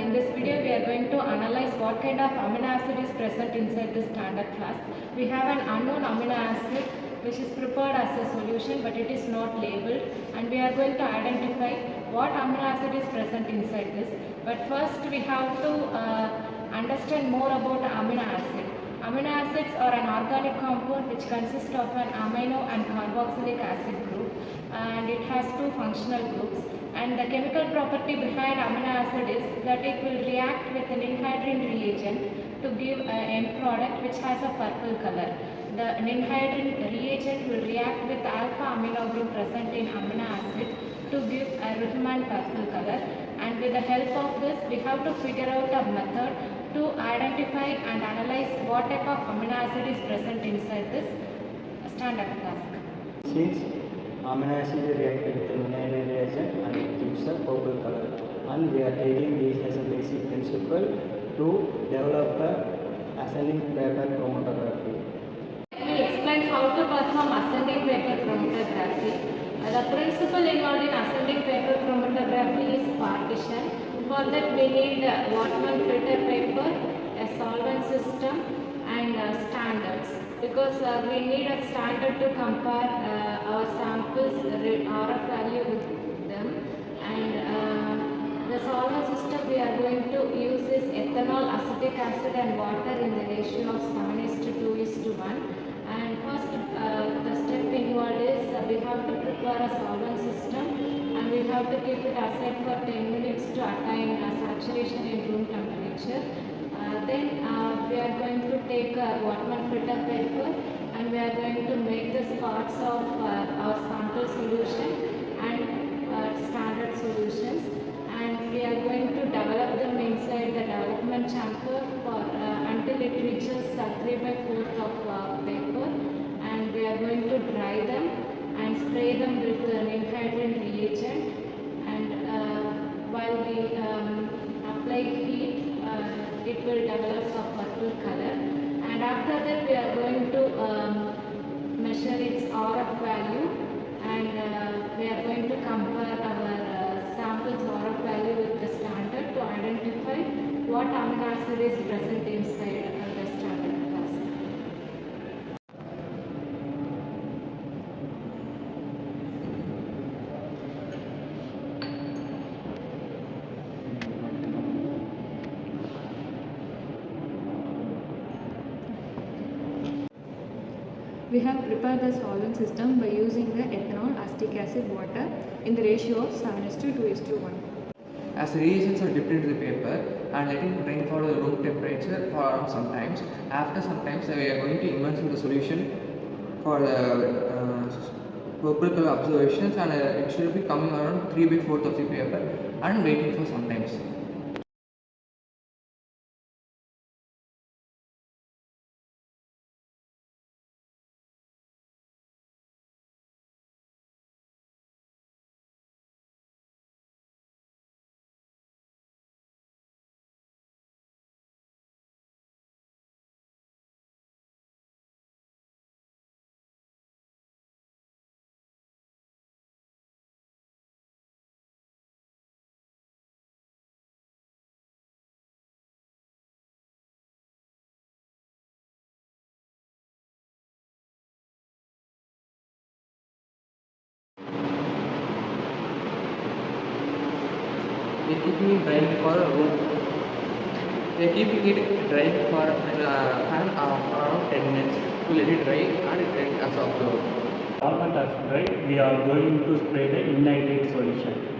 In this video we are going to analyze what kind of amino acid is present inside the standard flask. We have an unknown amino acid which is prepared as a solution, but it is not labeled, and we are going to identify what amino acid is present inside this. But first we have to understand more about amino acid. Amino acids are an organic compound which consists of an amino and carboxylic acid group, and it has two functional groups. And the chemical property behind amino acid is that it will react with an anhydrine reagent to give an end product which has a purple color. The anhydrine reagent will react with alpha amino group present in amino acid to give a Riemann purple color. And with the help of this, we have to figure out a method to identify and analyze what type of amino acid is present inside this standard flask. Since amino acid reacts with the anhydrine reagent and it gives a purple color, and we are taking this as a basic principle to develop the ascending paper chromatography. Let me explain how to perform ascending paper chromatography. The principle involved in ascending paper chromatography is partition. For that we need Wattmann filter paper, a solvent system, and standards, because we need a standard to compare our samples RF value with them. And the solvent system we are going to use is ethanol, acetic acid and water in the ratio of 7:2:1. And first the step involved is we have to prepare a solvent system, and we have to keep it aside for 10 minutes to attain saturation in room temperature. Then we are going to take Wattmann filter paper, and we are going to make the spots of our sample solution and standard solutions, and we are going to develop them inside the development chamber for until it reaches 3/4 of paper, and we are going to dry them and spray them with an anhydrine reagent. And while we apply heat, it will develop a purple color. And after that we are going to measure its RF value, and we are going to compare our sample's RF value with the standard to identify what amino acid is present inside the standard flask. We have prepared the solvent system by using the ethanol, acetic acid, water in the ratio of 7:2:1. As the reagents are dipped into the paper and letting it drain for the room temperature for some times, after some times we are going to immerse in the solution for the purple color observations, and it should be coming around 3/4 of the paper and waiting for some times. We are keeping it drying for around 10 minutes to let it dry and it as absorbed. Solvent as dry, we are going to spray the innitrate solution.